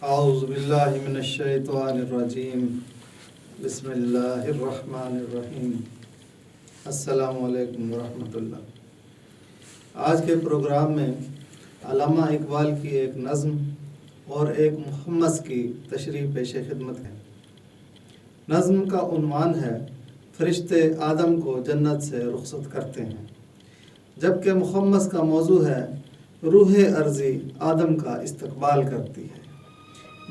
اعوذ باللہ من الشیطان الرجیم بسم اللہ الرحمن الرحیم السلام علیکم ورحمۃ اللہ۔ آج کے پروگرام میں علامہ اقبال کی ایک نظم اور ایک محمص کی تشریح پیش خدمت ہے۔ نظم کا عنوان ہے فرشتے آدم کو جنت سے رخصت کرتے ہیں، جبکہ محمص کا موضوع ہے روح ارضی آدم کا استقبال کرتی ہے۔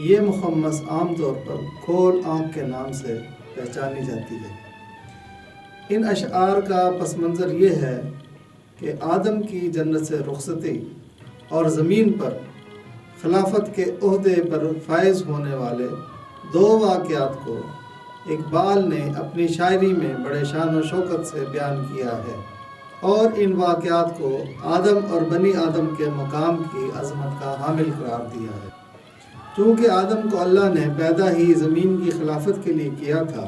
یہ محمص عام طور پر کھول آنکھ کے نام سے پہچانی جاتی ہے۔ ان اشعار کا پس منظر یہ ہے کہ آدم کی جنت سے رخصتی اور زمین پر خلافت کے عہدے پر فائز ہونے والے دو واقعات کو اقبال نے اپنی شاعری میں بڑے شان و شوکت سے بیان کیا ہے، اور ان واقعات کو آدم اور بنی آدم کے مقام کی عظمت کا حامل قرار دیا ہے۔ چونکہ آدم کو اللہ نے پیدا ہی زمین کی خلافت کے لیے کیا تھا،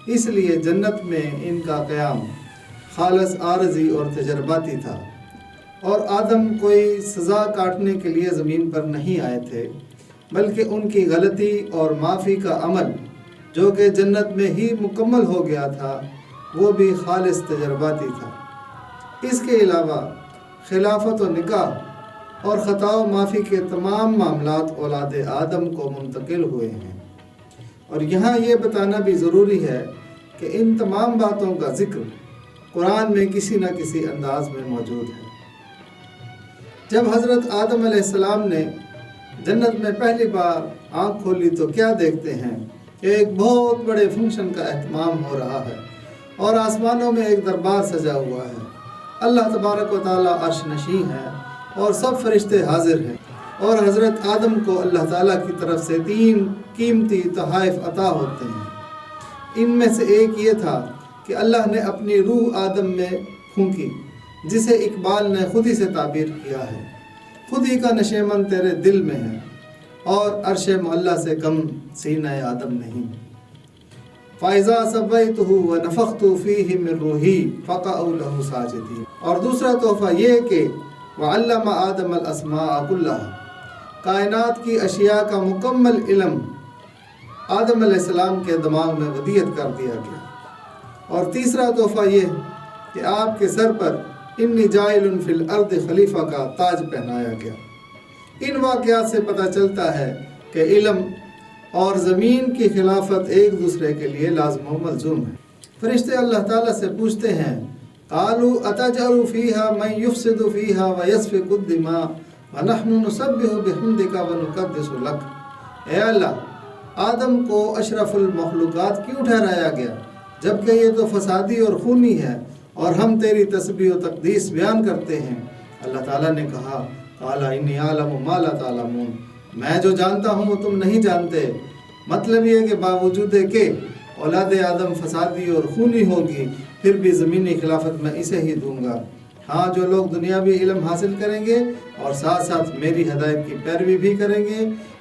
اس لیے جنت میں ان کا قیام خالص عارضی اور تجرباتی تھا، اور آدم کوئی سزا کاٹنے کے لیے زمین پر نہیں آئے تھے، بلکہ ان کی غلطی اور معافی کا عمل جو کہ جنت میں ہی مکمل ہو گیا تھا وہ بھی خالص تجرباتی تھا۔ اس کے علاوہ خلافت و نکاح اور خطا و معافی کے تمام معاملات اولاد آدم کو منتقل ہوئے ہیں، اور یہاں یہ بتانا بھی ضروری ہے کہ ان تمام باتوں کا ذکر قرآن میں کسی نہ کسی انداز میں موجود ہے۔ جب حضرت آدم علیہ السلام نے جنت میں پہلی بار آنکھ کھولی تو کیا دیکھتے ہیں کہ ایک بہت بڑے فنکشن کا اہتمام ہو رہا ہے، اور آسمانوں میں ایک دربار سجا ہوا ہے۔ اللہ تبارک و تعالیٰ عرش نشین ہے اور سب فرشتے حاضر ہیں، اور حضرت آدم کو اللہ تعالیٰ کی طرف سے 3 قیمتی تحائف عطا ہوتے ہیں۔ ان میں سے ایک یہ تھا کہ اللہ نے اپنی روح آدم میں پھونکی، جسے اقبال نے خود ہی سے تعبیر کیا ہے، خود ہی کا نشیمن تیرے دل میں ہے، اور عرش معلیٰ سے کم سینہ آدم نہیں۔ فَإِذَا سَوَّيْتُهُ وَنَفَخْتُ فِيهِ مِن رُوحِي فَقَعُوا لَهُ سَاجِدِينَ۔ اور دوسرا تحفہ یہ کہ وَعَلَّمَ آدَمَ الْأَسْمَاءَ كُلَّهَا، کائنات کی اشیاء کا مکمل علم آدم علیہ السلام کے دماغ میں ودیت کر دیا گیا۔ اور تیسرا تحفہ یہ کہ آپ کے سر پر انی جاعل فی الارض خلیفہ کا تاج پہنایا گیا۔ ان واقعات سے پتہ چلتا ہے کہ علم اور زمین کی خلافت ایک دوسرے کے لیے لازم و ملزوم ہے۔ فرشتے اللہ تعالیٰ سے پوچھتے ہیں قالوا اتجعل فيها من يفسد فيها ويسفك الدماء ونحن نسبح بحمدك ونقدس لك۔ اے اللہ، آدم کو اشرف المخلوقات کیوں ٹھہرایا گیا جبکہ یہ تو فسادی اور خونی ہے، اور ہم تیری تسبیح و تقدیس بیان کرتے ہیں؟ اللہ تعالیٰ نے کہا قال انی اعلم ما لا تعلمون، میں جو جانتا ہوں وہ تم نہیں جانتے۔ مطلب یہ کہ باوجود کہ اولاد آدم فسادی اور خونی ہوگی، پھر بھی زمینی خلافت میں اسے ہی دوں گا۔ ہاں، جو لوگ دنیاوی علم حاصل کریں گے اور ساتھ ساتھ میری ہدایت کی پیروی بھی کریں گے،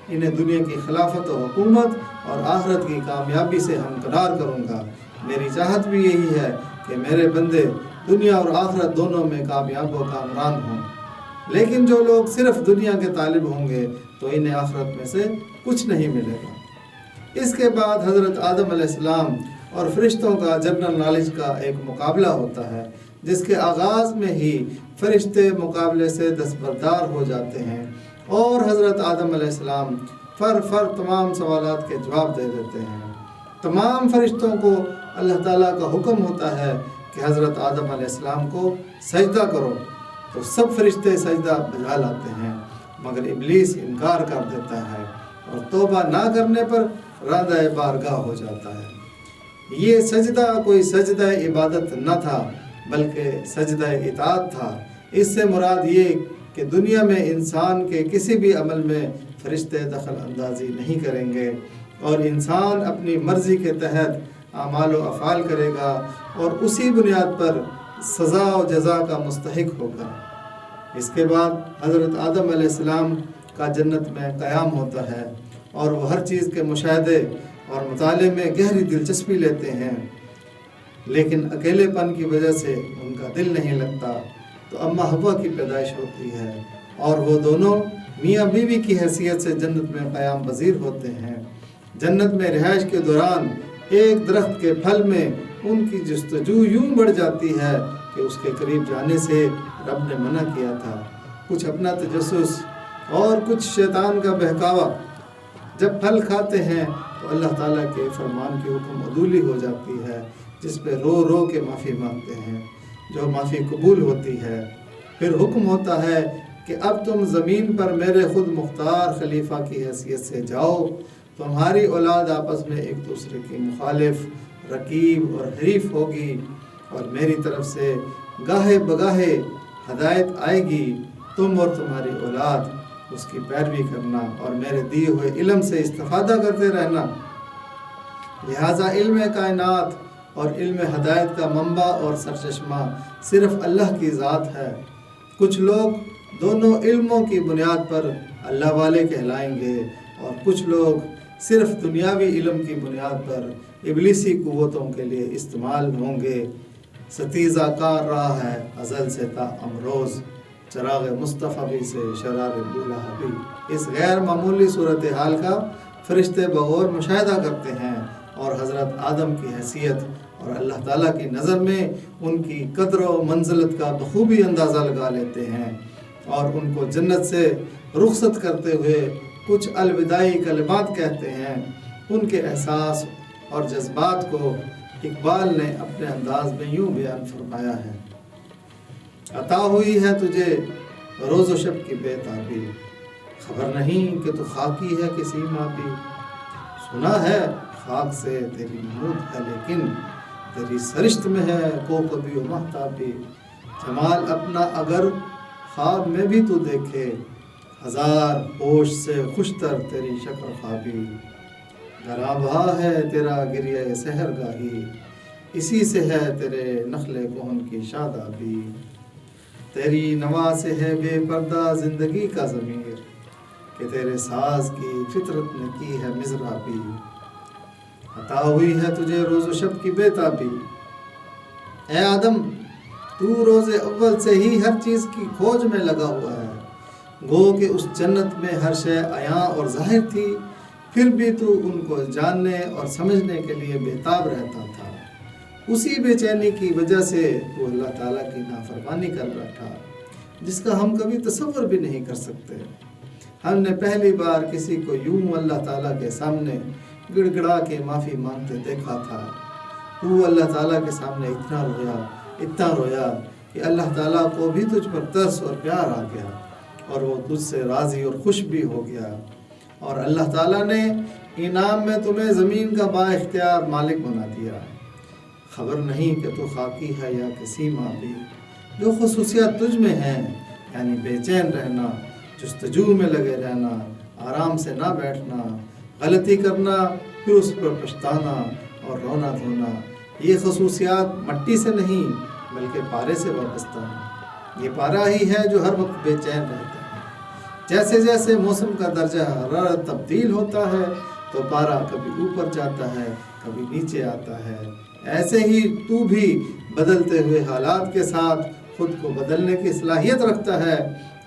انہیں دنیا کی خلافت و حکومت اور آخرت کی کامیابی سے ہمکنار کروں گا۔ میری چاہت بھی یہی ہے کہ میرے بندے دنیا اور آخرت دونوں میں کامیاب و کامران ہوں، لیکن جو لوگ صرف دنیا کے طالب ہوں گے تو انہیں آخرت میں سے کچھ نہیں ملے گا۔ اس کے بعد حضرت آدم علیہ السلام اور فرشتوں کا جنرل نالج کا ایک مقابلہ ہوتا ہے، جس کے آغاز میں ہی فرشتے مقابلے سے دستبردار ہو جاتے ہیں، اور حضرت آدم علیہ السلام فر تمام سوالات کے جواب دے دیتے ہیں۔ تمام فرشتوں کو اللہ تعالیٰ کا حکم ہوتا ہے کہ حضرت آدم علیہ السلام کو سجدہ کرو، تو سب فرشتے سجدہ بجا لاتے ہیں، مگر ابلیس انکار کر دیتا ہے اور توبہ نہ کرنے پر رادہ بارگاہ ہو جاتا ہے۔ یہ سجدہ کوئی سجدہ عبادت نہ تھا بلکہ سجدہ اطاعت تھا۔ اس سے مراد یہ کہ دنیا میں انسان کے کسی بھی عمل میں فرشتے دخل اندازی نہیں کریں گے، اور انسان اپنی مرضی کے تحت اعمال و افعال کرے گا، اور اسی بنیاد پر سزا و جزا کا مستحق ہوگا۔ اس کے بعد حضرت آدم علیہ السلام کا جنت میں قیام ہوتا ہے، اور وہ ہر چیز کے مشاہدے اور مطالعے میں گہری دلچسپی لیتے ہیں، لیکن اکیلے پن کی وجہ سے ان کا دل نہیں لگتا۔ تو اما حوا کی پیدائش ہوتی ہے، اور وہ دونوں میاں بیوی کی حیثیت سے جنت میں قیام پذیر ہوتے ہیں۔ جنت میں رہائش کے دوران ایک درخت کے پھل میں ان کی جستجو یوں بڑھ جاتی ہے کہ اس کے قریب جانے سے رب نے منع کیا تھا۔ کچھ اپنا تجسس اور کچھ شیطان کا بہکاوا۔ جب پھل کھاتے ہیں تو اللہ تعالیٰ کے فرمان کی حکم عدولی ہو جاتی ہے، جس پہ رو رو کے معافی مانگتے ہیں، جو معافی قبول ہوتی ہے۔ پھر حکم ہوتا ہے کہ اب تم زمین پر میرے خود مختار خلیفہ کی حیثیت سے جاؤ۔ تمہاری اولاد آپس میں ایک دوسرے کی مخالف، رقیب اور حریف ہوگی، اور میری طرف سے گاہے بگاہے ہدایت آئے گی۔ تم اور تمہاری اولاد اس کی پیروی کرنا اور میرے دیے ہوئے علم سے استفادہ کرتے رہنا۔ لہٰذا علم کائنات اور علم ہدایت کا منبع اور سرچشمہ صرف اللہ کی ذات ہے۔ کچھ لوگ دونوں علموں کی بنیاد پر اللہ والے کہلائیں گے، اور کچھ لوگ صرف دنیاوی علم کی بنیاد پر ابلیسی قوتوں کے لیے استعمال ہوں گے۔ ستیزہ کار رہا ہے ازل سے تا امروز، چراغ مصطفیٰ بھی سے شرار بولہا بھی۔ اس غیر معمولی صورتحال کا فرشتے بغور مشاہدہ کرتے ہیں اور حضرت آدم کی حیثیت اور اللہ تعالیٰ کی نظر میں ان کی قدر و منزلت کا بخوبی اندازہ لگا لیتے ہیں، اور ان کو جنت سے رخصت کرتے ہوئے کچھ الوداعی کلمات کہتے ہیں۔ ان کے احساس اور جذبات کو اقبال نے اپنے انداز میں یوں بیان فرمایا ہے: عطا ہوئی ہے تجھے روز و شب کی بے تابی، خبر نہیں کہ تو خاکی ہے کسی مابی۔ سنا ہے خاک سے تیری نمود ہے، لیکن تیری سرشت میں ہے کوکبی و مہتابی۔ جمال اپنا اگر خواب میں بھی تو دیکھے، ہزار ہوش سے خوشتر تیری شکر خوابی۔ گراں بہا ہے تیرا گریہ سحر گاہی، اسی سے ہے تیرے نخل کہن کی شادابی۔ تیری نوا سے ہے بے پردہ زندگی کا ضمیر، کہ تیرے ساز کی فطرت نے کی ہے مضرابی۔ عطا ہوئی ہے تجھے روز و شب کی بے تابی۔ اے آدم، تو روز اول سے ہی ہر چیز کی کھوج میں لگا ہوا ہے۔ گو کہ اس جنت میں ہر شے عیاں اور ظاہر تھی، پھر بھی تو ان کو جاننے اور سمجھنے کے لیے بےتاب رہتا تھا۔ اسی بے چینی کی وجہ سے تو اللہ تعالیٰ کی نافرمانی کر بیٹھا، جس کا ہم کبھی تصور بھی نہیں کر سکتے۔ ہم نے پہلی بار کسی کو یوں اللہ تعالیٰ کے سامنے گڑ گڑا کے معافی مانگتے دیکھا تھا۔ تو اللہ تعالیٰ کے سامنے اتنا رویا کہ اللہ تعالیٰ کو بھی تجھ پر ترس اور پیار آ گیا، اور وہ تجھ سے راضی اور خوش بھی ہو گیا، اور اللہ تعالیٰ نے انعام میں تمہیں زمین کا با اختیار مالک بنا دیا۔ خبر نہیں کہ تو خاکی ہے یا کسی مابی۔ جو خصوصیات تجھ میں ہیں، یعنی بے چین رہنا، جستجو میں لگے رہنا، آرام سے نہ بیٹھنا، غلطی کرنا پھر اس پر پچھتانا اور رونا دھونا، یہ خصوصیات مٹی سے نہیں بلکہ پارے سے وابستہ ہیں۔ یہ پارا ہی ہے جو ہر وقت بے چین رہتا ہے۔ جیسے جیسے موسم کا درجہ حرارت تبدیل ہوتا ہے تو پارا کبھی اوپر جاتا ہے، کبھی نیچے آتا ہے، ایسے ہی تو بھی بدلتے ہوئے حالات کے ساتھ خود کو بدلنے کی صلاحیت رکھتا ہے،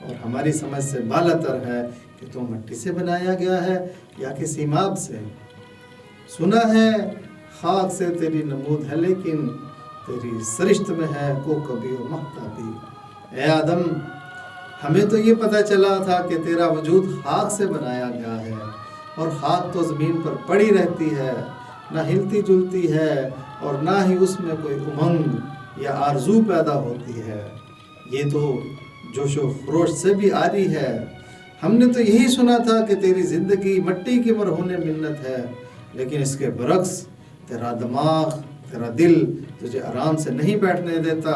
اور ہماری سمجھ سے بالا تر ہے کہ تو مٹی سے بنایا گیا ہے یا کسی ماب سے۔ سنا ہے خاک سے تیری نمود ہے، لیکن تیری سرشت میں ہے کوکبی و مہتابی۔ اے آدم، ہمیں تو یہ پتہ چلا تھا کہ تیرا وجود خاک سے بنایا گیا ہے، اور خاک تو زمین پر پڑی رہتی ہے، نہ ہلتی جلتی ہے، اور نہ ہی اس میں کوئی امنگ یا آرزو پیدا ہوتی ہے۔ یہ تو جوش و خروش سے بھی آری ہے۔ ہم نے تو یہی سنا تھا کہ تیری زندگی مٹی کی مرہون منت ہے، لیکن اس کے برعکس تیرا دماغ، تیرا دل تجھے آرام سے نہیں بیٹھنے دیتا۔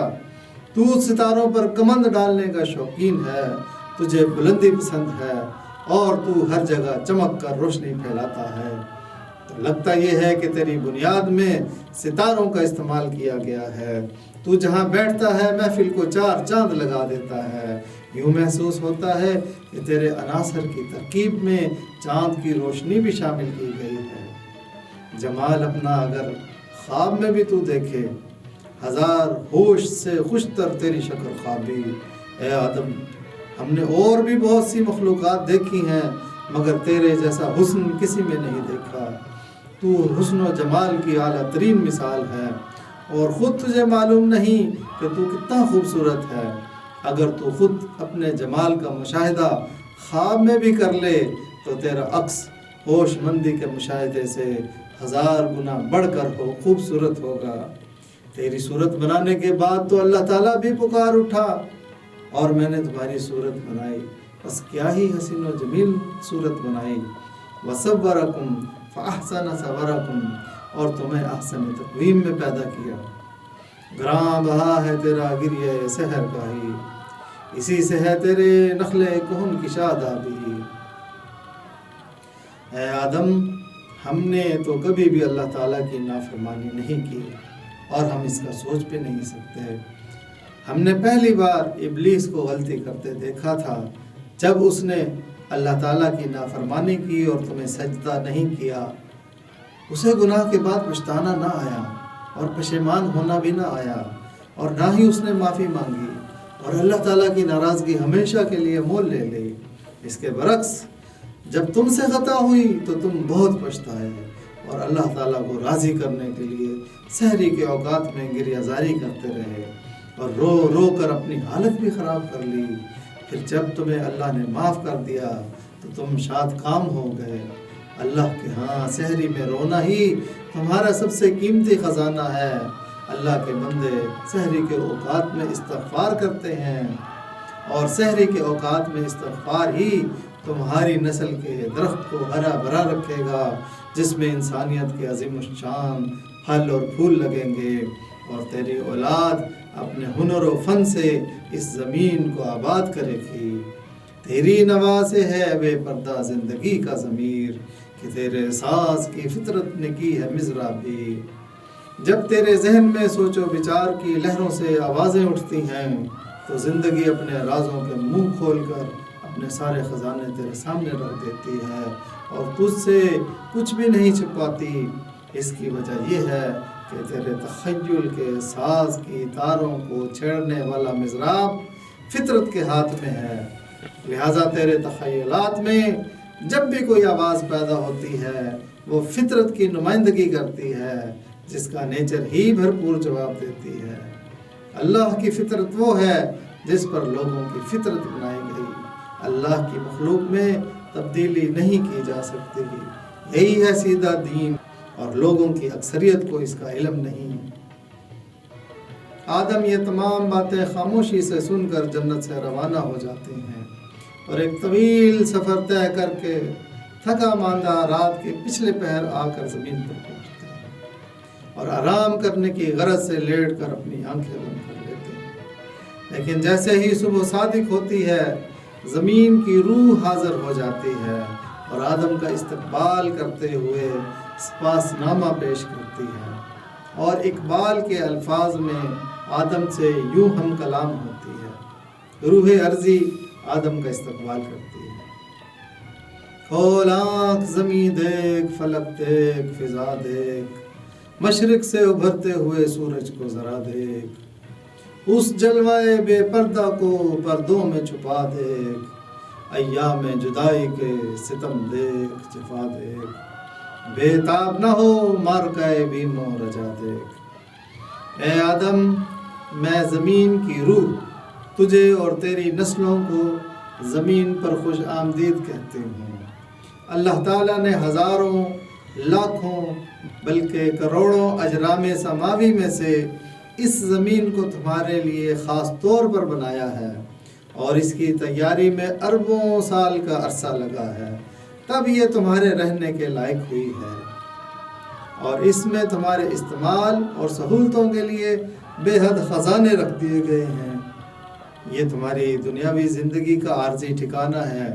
تو ستاروں پر کمند ڈالنے کا شوقین ہے، تجھے بلندی پسند ہے، اور تو ہر جگہ چمک کر روشنی پھیلاتا ہے۔ تو لگتا یہ ہے کہ تیری بنیاد میں ستاروں کا استعمال کیا گیا ہے۔ تو جہاں بیٹھتا ہے محفل کو چار چاند لگا دیتا ہے۔ یوں محسوس ہوتا ہے کہ تیرے عناصر کی ترکیب میں چاند کی روشنی بھی شامل کی گئی ہے۔ جمال اپنا اگر خواب میں بھی تو دیکھے، ہزار ہوش سے خوشتر تیری شکر خوابی۔ اے آدم، ہم نے اور بھی بہت سی مخلوقات دیکھی ہیں مگر تیرے جیسا حسن کسی میں نہیں دیکھا۔ تو حسن و جمال کی اعلیٰ ترین مثال ہے اور خود تجھے معلوم نہیں کہ تو کتنا خوبصورت ہے۔ اگر تو خود اپنے جمال کا مشاہدہ خواب میں بھی کر لے تو تیرا عکس ہوش مندی کے مشاہدے سے 1000 گنا بڑھ کر خوبصورت ہوگا۔ تیری صورت بنانے کے بعد تو اللہ تعالیٰ بھی پکار اٹھا اور میں نے تمہاری صورت بنائی، بس کیا ہی حسین و جمیل صورت بنائی۔ وصورکم فاحسن صورکم، اور تمہیں احسن تقویم میں پیدا کیا۔ گراں بہا ہے تیرا گریہ سحر کا ہی، اسی سے ہے تیرے نخل کہن کی شادابی۔ اے آدم، ہم نے تو کبھی بھی اللہ تعالیٰ کی نافرمانی نہیں کی اور ہم اس کا سوچ بھی نہیں سکتے۔ ہم نے پہلی بار ابلیس کو غلطی کرتے دیکھا تھا جب اس نے اللہ تعالیٰ کی نافرمانی کی اور تمہیں سجدہ نہیں کیا۔ اسے گناہ کے بعد پچھتانا نہ آیا اور پشیمان ہونا بھی نہ آیا اور نہ ہی اس نے معافی مانگی اور اللہ تعالیٰ کی ناراضگی ہمیشہ کے لیے مول لے لی۔ اس کے برعکس جب تم سے خطا ہوئی تو تم بہت پچھتائے اور اللہ تعالیٰ کو راضی کرنے کے لیے سحری کے اوقات میں گریہ زاری کرتے رہے اور رو رو کر اپنی حالت بھی خراب کر لی۔ پھر جب تمہیں اللہ نے معاف کر دیا تو تم شاد کام ہو گئے۔ اللہ کے ہاں سحری میں رونا ہی تمہارا سب سے قیمتی خزانہ ہے۔ اللہ کے بندے سحری کے اوقات میں استغفار کرتے ہیں اور سحری کے اوقات میں استغفار ہی تمہاری نسل کے درخت کو ہرا بھرا رکھے گا، جس میں انسانیت کے عظیم الشان پھل اور پھول لگیں گے اور تیری اولاد اپنے ہنر و فن سے اس زمین کو آباد کرے گی۔ تیری نوا سے ہے بے پردہ زندگی کا ضمیر کہ تیرے ساز کی فطرت نے کی ہے مزرابی۔ جب تیرے ذہن میں سوچ و بچار کی لہروں سے آوازیں اٹھتی ہیں تو زندگی اپنے رازوں کے منہ کھول کر اپنے سارے خزانے تیرے سامنے رکھ دیتی ہے اور تجھ سے کچھ بھی نہیں چھپاتی۔ اس کی وجہ یہ ہے کہ تیرے تخیل کے ساز کی تاروں کو چھیڑنے والا مضراب فطرت کے ہاتھ میں ہے، لہٰذا تیرے تخیلات میں جب بھی کوئی آواز پیدا ہوتی ہے وہ فطرت کی نمائندگی کرتی ہے، جس کا نیچر ہی بھرپور جواب دیتی ہے۔ اللہ کی فطرت وہ ہے جس پر لوگوں کی فطرت بنائی گئی۔ اللہ کی مخلوق میں تبدیلی نہیں کی جا سکتی، یہی ہے سیدھا دین اور لوگوں کی اکثریت کو اس کا علم نہیں۔ آدم یہ تمام باتیں خاموشی سے سن کر جنت سے روانہ ہو جاتے ہیں اور ایک طویل سفر طے کر کے تھکا ماندہ رات کے پچھلے پہر آ کر زمین پر پہنچتے ہیں اور آرام کرنے کی غرض سے لیٹ کر اپنی آنکھیں بند کر لیتے ہیں۔ لیکن جیسے ہی صبح صادق ہوتی ہے زمین کی روح حاضر ہو جاتی ہے اور آدم کا استقبال کرتے ہوئے سپاس نامہ پیش کرتی ہے اور اقبال کے الفاظ میں آدم سے یوں ہم کلام ہوتی ہے۔ روح ارضی آدم کا استقبال کرتی ہے۔ کھول آنکھ زمین دیکھ، فلک دیکھ، فضا دیکھ، مشرق سے ابھرتے ہوئے سورج کو ذرا دیکھ، اس جلوائے بے پردہ کو پردوں میں چھپا دیکھ، ایام جدائی کے ستم دیکھ، جفا دیکھ، بے تاب نہ ہو مارکائے بیم و رجا دیکھ۔ اے آدم، میں زمین کی روح تجھے اور تیری نسلوں کو زمین پر خوش آمدید کہتی ہوں۔ اللہ تعالیٰ نے ہزاروں، لاکھوں، بلکہ کروڑوں اجرام سماوی میں سے اس زمین کو تمہارے لیے خاص طور پر بنایا ہے اور اس کی تیاری میں اربوں سال کا عرصہ لگا ہے، تب یہ تمہارے رہنے کے لائق ہوئی ہے اور اس میں تمہارے استعمال اور سہولتوں کے لیے بے حد خزانے رکھ دیے گئے ہیں۔ یہ تمہاری دنیاوی زندگی کا عارضی ٹھکانہ ہے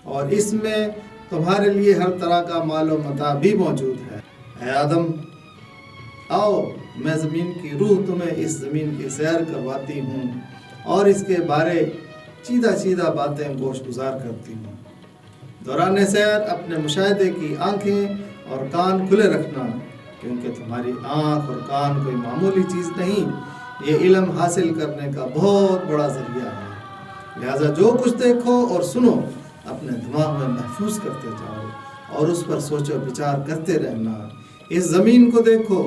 اور اس میں تمہارے لیے ہر طرح کا مال و متاع بھی موجود ہے۔ اے آدم، آؤ، میں زمین کی روح تمہیں اس زمین کی سیر کرواتی ہوں اور اس کے بارے چیدہ چیدہ باتیں گوش گزار کرتی ہوں۔ دوران سیر اپنے مشاہدے کی آنکھیں اور کان کھلے رکھنا، کیونکہ تمہاری آنکھ اور کان کوئی معمولی چیز نہیں، یہ علم حاصل کرنے کا بہت بڑا ذریعہ ہے لہذا جو کچھ دیکھو اور سنو اپنے دماغ میں محفوظ کرتے جاؤ اور اس پر سوچو بچار کرتے رہنا۔ اس زمین کو دیکھو،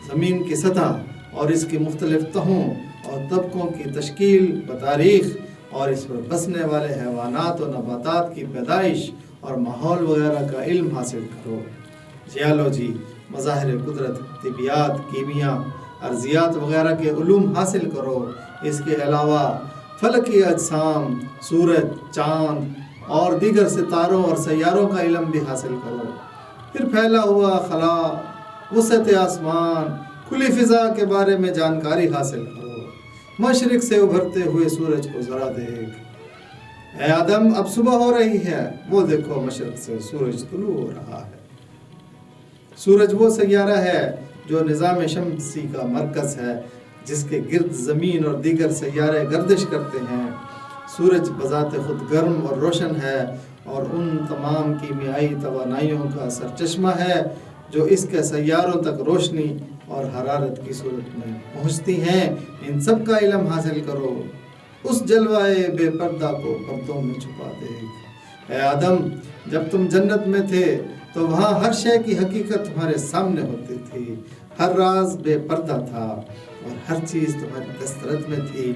زمین کی سطح اور اس کی مختلف تہوں اور طبقوں کی تشکیل بتاریخ، اور اس پر بسنے والے حیوانات و نباتات کی پیدائش اور ماحول وغیرہ کا علم حاصل کرو۔ جیالوجی، مظاہر قدرت، طبیعیات، کیمیا، ارضیات وغیرہ کے علوم حاصل کرو۔ اس کے علاوہ فلکی اجسام، سورج، چاند اور دیگر ستاروں اور سیاروں کا علم بھی حاصل کرو۔ پھر پھیلا ہوا خلا، وسعت آسمان، کھلی فضا کے بارے میں جانکاری حاصل کرو۔ مشرق سے ابھرتے ہوئے سورج کو ذرا دیکھ۔ اے آدم، اب صبح ہو رہی ہے، وہ دیکھو مشرق سے سورج طلوع ہو رہا ہے۔ سورج وہ سیارہ ہے جو نظام شمسی کا مرکز ہے، جس کے گرد زمین اور دیگر سیارے گردش کرتے ہیں۔ سورج بذات خود گرم اور روشن ہے اور ان تمام کیمیائی توانائیوں کا سرچشمہ ہے جو اس کے سیاروں تک روشنی اور حرارت کی صورت میں پہنچتی ہیں۔ ان سب کا علم حاصل کرو۔ اس جلوائے بے پردہ کو پردوں میں چھپا دیکھ۔ اے آدم، جب تم جنت میں تھے تو وہاں ہر شے کی حقیقت تمہارے سامنے ہوتی تھی، ہر راز بے پردہ تھا اور ہر چیز تمہاری دسترس میں تھی۔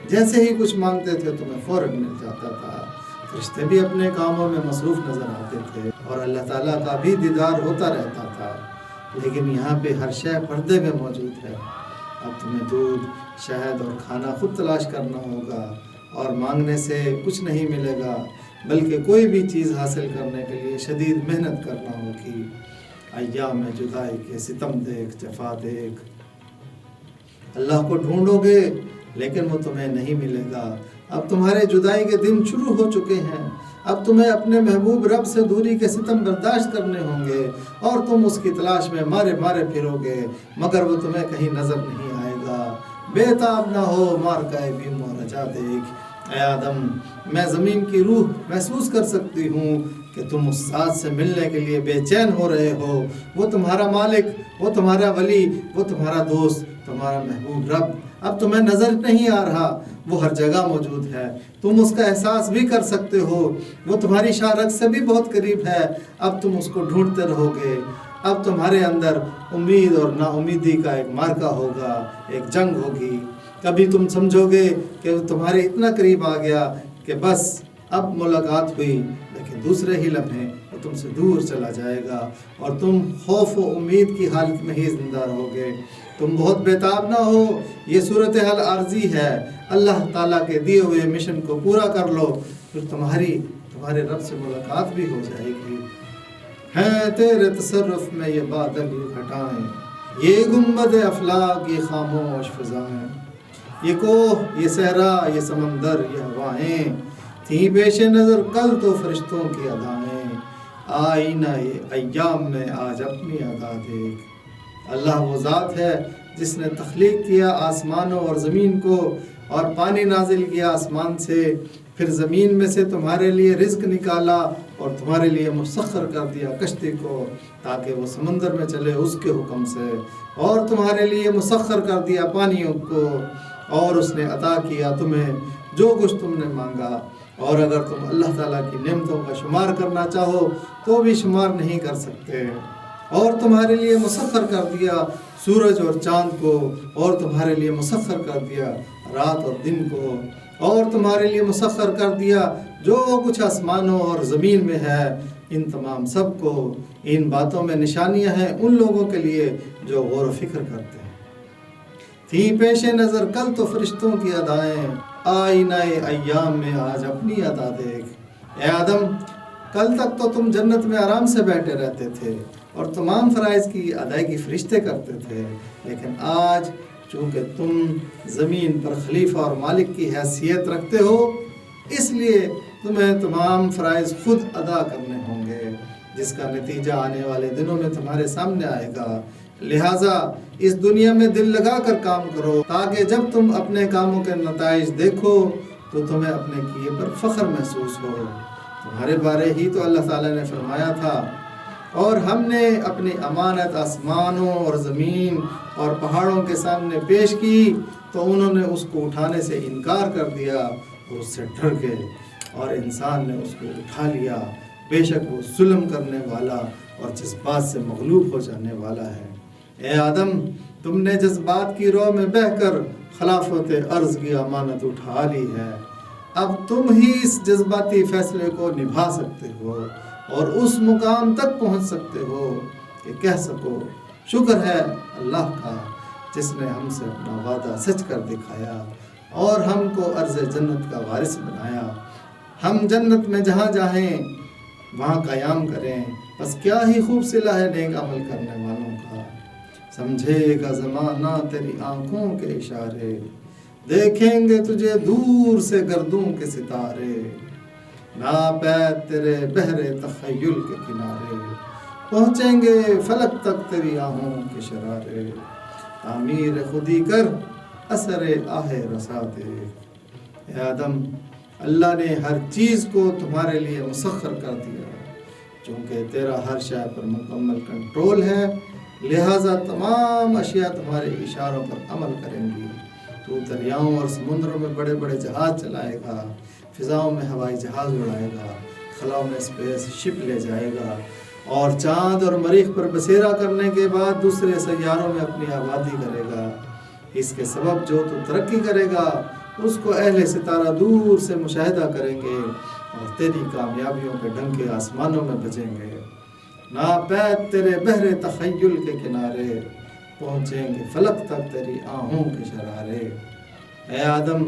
جیسے ہی کچھ مانگتے تھے تمہیں فوراً مل جاتا تھا۔ فرشتے بھی اپنے کاموں میں مصروف نظر آتے تھے اور اللہ تعالیٰ کا بھی دیدار ہوتا رہتا تھا، لیکن یہاں پہ ہر شے پردے میں موجود ہے۔ اب تمہیں دودھ، شہد اور کھانا خود تلاش کرنا ہوگا اور مانگنے سے کچھ نہیں ملے گا، بلکہ کوئی بھی چیز حاصل کرنے کے لیے شدید محنت کرنا ہوگی۔ ایام جدائی کے ستم دیکھ، جفا دیکھ۔ اللہ کو ڈھونڈو گے لیکن وہ تمہیں نہیں ملے گا۔ اب تمہارے جدائی کے دن شروع ہو چکے ہیں۔ اب تمہیں اپنے محبوب رب سے دوری کے ستم برداشت کرنے ہوں گے اور تم اس کی تلاش میں مارے مارے پھرو گے، مگر وہ تمہیں کہیں نظر نہیں آئے گا۔ بے تاب نہ ہو، مار کا بیم و رجا دیکھ۔ اے آدم، میں زمین کی روح محسوس کر سکتی ہوں کہ تم اس ذات سے ملنے کے لیے بے چین ہو رہے ہو۔ وہ تمہارا مالک، وہ تمہارا ولی، وہ تمہارا دوست، تمہارا محبوب رب اب تمہیں نظر نہیں آ رہا، وہ ہر جگہ موجود ہے۔ تم اس کا احساس بھی کر سکتے ہو، وہ تمہاری شارک سے بھی بہت قریب ہے۔ اب تم اس کو ڈھونڈتے رہو گے۔ اب تمہارے اندر امید اور نا امیدی کا ایک معرکہ ہوگا، ایک جنگ ہوگی۔ کبھی تم سمجھو گے کہ وہ تمہارے اتنا قریب آ گیا کہ بس اب ملاقات ہوئی، لیکن دوسرے ہی لمحے وہ تم سے دور چلا جائے گا اور تم خوف و امید کی حالت میں ہی زندہ رہو گے۔ تم بہت بیتاب نہ ہو، یہ صورتحال عارضی ہے۔ اللہ تعالیٰ کے دیے ہوئے مشن کو پورا کر لو، پھر تمہارے رب سے ملاقات بھی ہو جائے گی۔ ہیں تیرے تصرف میں یہ بادل گھٹائیں، یہ گنبد افلاک، یہ خاموش فضائیں، یہ کوہ، یہ صحرا، یہ سمندر، یہ ہوائیں، تھیں پیش نظر کل تو فرشتوں کی ادائیں، آئینہ ایام میں آج اپنی ادا دیکھ۔ اللہ وہ ذات ہے جس نے تخلیق کیا آسمانوں اور زمین کو اور پانی نازل کیا آسمان سے، پھر زمین میں سے تمہارے لیے رزق نکالا اور تمہارے لیے مسخر کر دیا کشتی کو تاکہ وہ سمندر میں چلے اس کے حکم سے، اور تمہارے لیے مسخر کر دیا پانیوں کو، اور اس نے عطا کیا تمہیں جو کچھ تم نے مانگا۔ اور اگر تم اللہ تعالیٰ کی نعمتوں کا شمار کرنا چاہو تو بھی شمار نہیں کر سکتے۔ اور تمہارے لیے مسخر کر دیا سورج اور چاند کو، اور تمہارے لیے مسخر کر دیا رات اور دن کو، اور تمہارے لیے مسخر کر دیا جو کچھ آسمانوں اور زمین میں ہے۔ ان تمام سب کو، ان باتوں میں نشانیاں ہیں ان لوگوں کے لیے جو غور و فکر کرتے ہیں۔ تھی پیش نظر کل تو فرشتوں کی ادائیں، آئینہ ایام میں آج اپنی ادا دیکھ۔ اے آدم، کل تک تو تم جنت میں آرام سے بیٹھے رہتے تھے اور تمام فرائض کی ادائیگی فرشتے کرتے تھے، لیکن آج چونکہ تم زمین پر خلیفہ اور مالک کی حیثیت رکھتے ہو، اس لیے تمہیں تمام فرائض خود ادا کرنے ہوں گے، جس کا نتیجہ آنے والے دنوں میں تمہارے سامنے آئے گا۔ لہٰذا اس دنیا میں دل لگا کر کام کرو تاکہ جب تم اپنے کاموں کے نتائج دیکھو تو تمہیں اپنے کیے پر فخر محسوس ہو۔ تمہارے بارے ہی تو اللہ تعالیٰ نے فرمایا تھا، اور ہم نے اپنی امانت آسمانوں اور زمین اور پہاڑوں کے سامنے پیش کی تو انہوں نے اس کو اٹھانے سے انکار کر دیا، اور اس سے ڈر گئے اور انسان نے اس کو اٹھا لیا، بے شک وہ ظلم کرنے والا اور جذبات سے مغلوب ہو جانے والا ہے۔ اے آدم، تم نے جذبات کی رو میں بہہ کر خلافت عرض کی امانت اٹھا لی ہے، اب تم ہی اس جذباتی فیصلے کو نبھا سکتے ہو اور اس مقام تک پہنچ سکتے ہو کہ کہہ سکو شکر ہے اللہ کا جس نے ہم سے اپنا وعدہ سچ کر دکھایا اور ہم کو عرض جنت کا وارث بنایا۔ ہم جنت میں جہاں جاہیں وہاں قیام کریں، بس کیا ہی خوب صلہ ہے نیک عمل کرنے والوں کا۔ سمجھے گا زمانہ تیری آنکھوں کے اشارے، دیکھیں گے تجھے دور سے گردوں کے ستارے، ناپید تیرے بحر تخیل کے کنارے، پہنچیں گے فلک تک تیری آہوں کے شرارے، تعمیر خودی کر اثر آہ رسا دے۔ اے آدم، اللہ نے ہر چیز کو تمہارے لیے مسخر کر دیا، چونکہ تیرا ہر شے پر مکمل کنٹرول ہے، لہٰذا تمام اشیاء تمہارے اشاروں پر عمل کریں گی۔ تو دریاؤں اور سمندروں میں بڑے بڑے جہاز چلائے گا، فضاؤں میں ہوائی جہاز اڑائے گا، خلاؤں میں اسپیس شپ لے جائے گا، اور چاند اور مریخ پر بسیرا کرنے کے بعد دوسرے سیاروں میں اپنی آبادی کرے گا۔ اس کے سبب جو تو ترقی کرے گا اس کو اہل ستارہ دور سے مشاہدہ کریں گے اور تیری کامیابیوں کے ڈنکے آسمانوں میں بجیں گے۔ ناپید تیرے بحر تخیل کے کنارے، پہنچیں گے فلک تک تیری آہوں کے شرارے۔ اے آدم،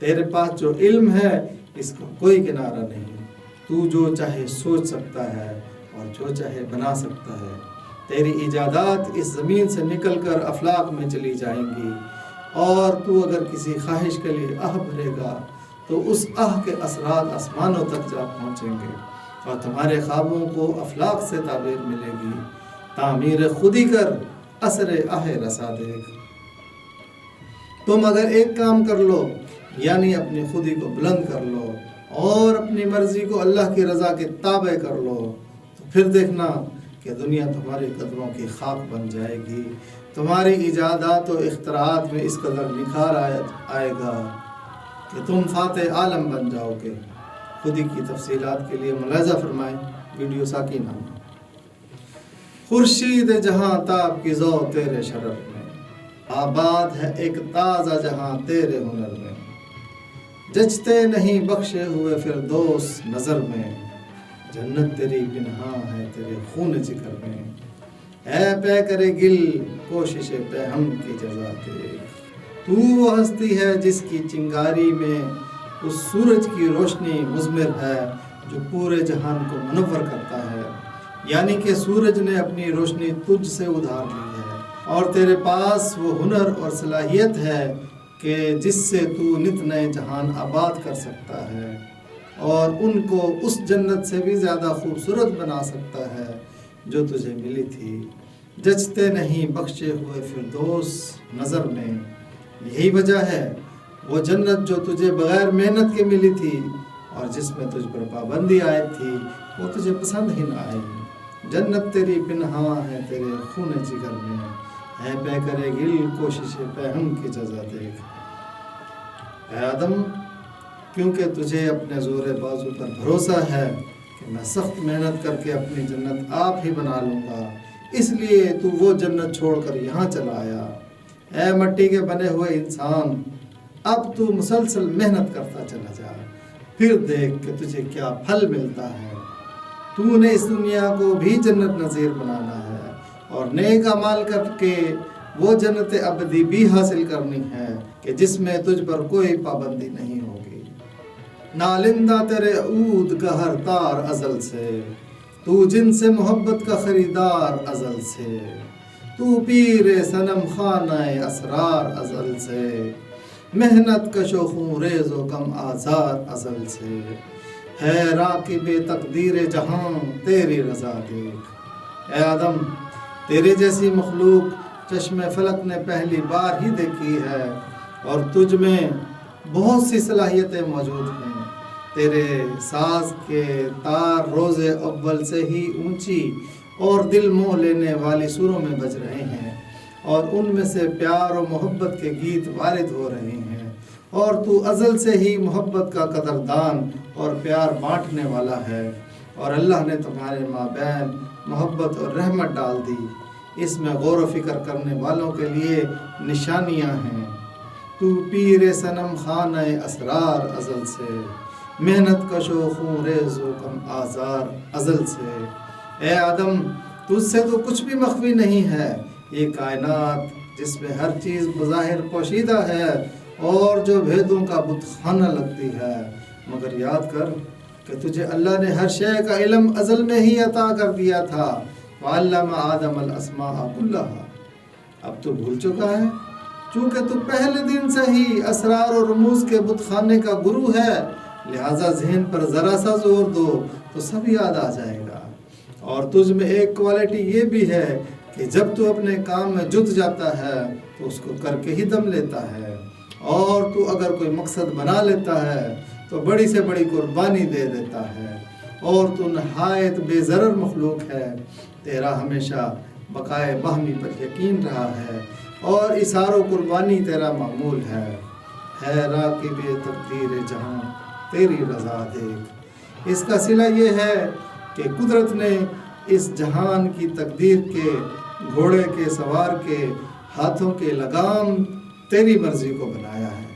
تیرے پاس جو علم ہے اس کا کوئی کنارہ نہیں، تو جو چاہے سوچ سکتا ہے اور جو چاہے بنا سکتا ہے۔ تیری ایجادات اس زمین سے نکل کر افلاق میں چلی جائیں گی، اور تو اگر کسی خواہش کے لیے آہ بھرے گا تو اس آہ کے اثرات آسمانوں تک جا پہنچیں گے، اور تمہارے خوابوں کو افلاق سے تعبیر ملے گی۔ تعمیر خودی کر اثر آہ رسا دیکھ۔ تم اگر ایک کام کر لو، یعنی اپنی خودی کو بلند کر لو اور اپنی مرضی کو اللہ کی رضا کے تابع کر لو، تو پھر دیکھنا کہ دنیا تمہاری قدموں کی خاک بن جائے گی۔ تمہاری ایجادات و اختراعات میں اس قدر نکھار آئے گا کہ تم فاتح عالم بن جاؤ گے۔ خودی کی تفصیلات کے لیے ملاحظہ فرمائیں ویڈیو ساکینہ۔ خورشید جہاں تاب کی ضو تیرے شرف میں، آباد ہے ایک تازہ جہاں تیرے ہنر میں، جچتے نہیں بخشے ہوئے فردوس نظر میں، جنت تیری پنہاں ہے تیرے خون جگر میں، اے پے کرے گل کوشش پہ ہم کی جزا دیکھ۔ تو وہ ہستی ہے جس کی چنگاری میں اس سورج کی روشنی مضمر ہے جو پورے جہان کو منور کرتا ہے، یعنی کہ سورج نے اپنی روشنی تجھ سے ادھار لی ہے، اور تیرے پاس وہ ہنر اور صلاحیت ہے کہ جس سے تو نت نئے جہان آباد کر سکتا ہے اور ان کو اس جنت سے بھی زیادہ خوبصورت بنا سکتا ہے جو تجھے ملی تھی۔ جچتے نہیں بخشے ہوئے فردوس نظر میں، یہی وجہ ہے وہ جنت جو تجھے بغیر محنت کے ملی تھی اور جس میں تجھ پر پابندی عائد تھی وہ تجھے پسند ہی نہ آئی۔ جنت تیری پنہاں ہے تیرے خون جگر میں، اے پے کرے گل کوشش پہ ہم کی جزا دیکھ۔ اے آدم، کیونکہ تجھے اپنے زور بازو پر بھروسہ ہے کہ میں سخت محنت کر کے اپنی جنت آپ ہی بنا لوں گا، اس لیے تو وہ جنت چھوڑ کر یہاں چلا آیا۔ اے مٹی کے بنے ہوئے انسان، اب تو مسلسل محنت کرتا چلا جا، پھر دیکھ کہ تجھے کیا پھل ملتا ہے۔ تو نے اس دنیا کو بھی جنت نظیر بنانا ہے اور نیک اعمال کر کے وہ جنت ابدی بھی حاصل کرنی ہے کہ جس میں تجھ پر کوئی پابندی نہیں ہوگی۔ نالندہ تیرے عود کا ہر تار ازل سے، تو جن سے محبت کا خریدار ازل سے، تو پیر صنم خانہ اسرار ازل سے، محنت کش و خون ریز و کم آزار ازل سے، ہے راکب تقدیر جہاں تیری رضا دیکھ۔ اے آدم، تیرے جیسی مخلوق چشم فلک نے پہلی بار ہی دیکھی ہے اور تجھ میں بہت سی صلاحیتیں موجود ہیں۔ تیرے ساز کے تار روز اول سے ہی اونچی اور دل موہ لینے والی سروں میں بج رہے ہیں، اور ان میں سے پیار و محبت کے گیت وارد ہو رہے ہیں، اور تو ازل سے ہی محبت کا قدردان اور پیار بانٹنے والا ہے، اور اللہ نے تمہارے مابین محبت اور رحمت ڈال دی، اس میں غور و فکر کرنے والوں کے لیے نشانیاں ہیں۔ تو پیر صنم خانہ اسرار ازل سے، محنت کشو خون ریز و کم آزار ازل سے۔ اے آدم، تجھ سے تو کچھ بھی مخفی نہیں ہے، یہ کائنات جس میں ہر چیز بظاہر پوشیدہ ہے اور جو بھیدوں کا بت خانہ لگتی ہے، مگر یاد کر کہ تجھے اللہ نے ہر شے کا علم ازل میں ہی عطا کر دیا تھا۔ وَعَلَّمَ آدَمَ الْأَسْمَاءَ كُلَّهَا۔ اب تو بھول چکا ہے، چونکہ تو پہلے دن سے ہی اسرار و رموز کے بت خانے کا گرو ہے، لہٰذا ذہن پر ذرا سا زور دو تو سب یاد آ جائے گا۔ اور تجھ میں ایک کوالٹی یہ بھی ہے کہ جب تو اپنے کام میں جت جاتا ہے تو اس کو کر کے ہی دم لیتا ہے، اور تو اگر کوئی مقصد بنا لیتا ہے تو بڑی سے بڑی قربانی دے دیتا ہے، اور تو نہایت بے ضرر مخلوق ہے۔ تیرا ہمیشہ بقائے باہمی پر یقین رہا ہے، اور اثار و قربانی تیرا معمول ہے۔ راکب تقدیر جہاں تیری رضا دیکھ۔ اس کا صلہ یہ ہے کہ قدرت نے اس جہان کی تقدیر کے گھوڑے کے سوار کے ہاتھوں کے لگام تیری مرضی کو بنایا ہے۔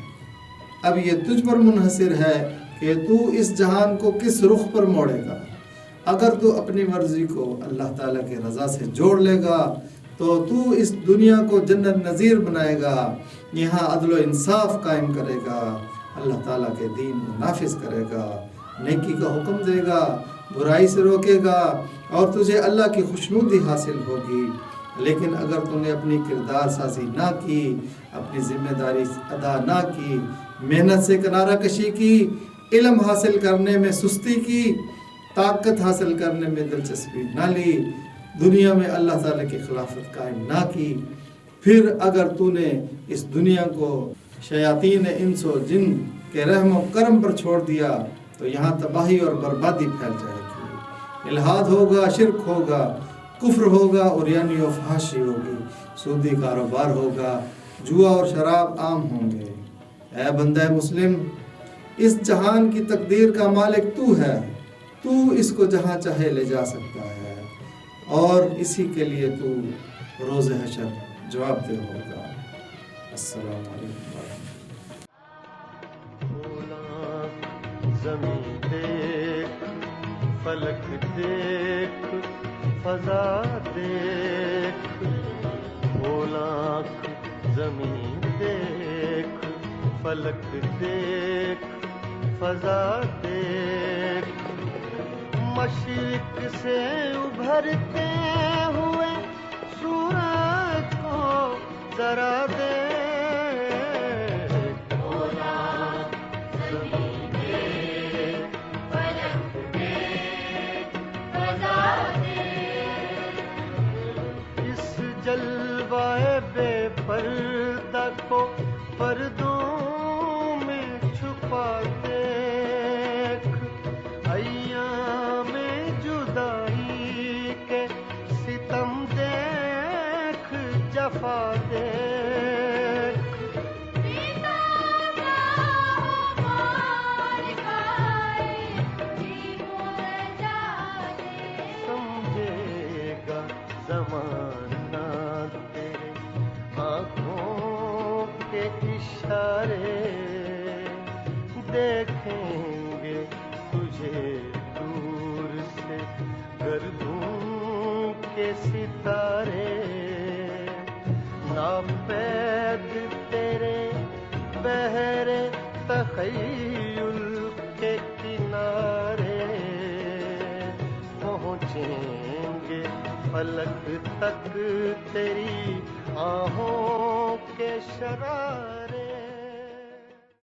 اب یہ تجھ پر منحصر ہے کہ تو اس جہان کو کس رخ پر موڑے گا۔ اگر تو اپنی مرضی کو اللہ تعالیٰ کے رضا سے جوڑ لے گا تو اس دنیا کو جنت نظیر بنائے گا، یہاں عدل و انصاف قائم کرے گا، اللہ تعالیٰ کے دین کو نافذ کرے گا، نیکی کا حکم دے گا، برائی سے روکے گا، اور تجھے اللہ کی خوشنودی حاصل ہوگی۔ لیکن اگر تم نے اپنی کردار سازی نہ کی، اپنی ذمہ داری ادا نہ کی، محنت سے کنارہ کشی کی، علم حاصل کرنے میں سستی کی، طاقت حاصل کرنے میں دلچسپی نہ لی، دنیا میں اللہ تعالیٰ کی خلافت قائم نہ کی، پھر اگر تو نے اس دنیا کو شیاطین انس و جن کے رحم و کرم پر چھوڑ دیا تو یہاں تباہی اور بربادی پھیل جائے گی۔ الحاد ہوگا، شرک ہوگا، کفر ہوگا، عریانی و فحاشی ہوگی، سودی کاروبار ہوگا، جوا اور شراب عام ہوں گے۔ اے بندہ مسلم، اس جہان کی تقدیر کا مالک تو ہے، تو اس کو جہاں چاہے لے جا سکتا ہے، اور اسی کے لیے تو روز حشر جواب دہ ہوگا۔ السلام علیکم ورحمۃ اللہ۔ زمین دیکھ، فلک دیکھ، فضا دیکھ، کھول آنکھ زمین دیکھ، فلک دیکھ، فضا دیکھ، مشرق سے ابھرتے ہوئے سورج کو ذرا دیکھ۔ جلوائے بے پردہ کو پردوں میں چھپا دیکھ، ایام جدائی کے ستم دیکھ، جفا دیکھ، سمجھے گا زمانہ تیرے آنکھوں کے اشارے، دیکھیں گے تجھے دور سے گردوں کے ستارے، ناپید تیرے بحر تخیل کے کنارے، پہنچیں گے فلک تک تیری آہوں کے شرارے۔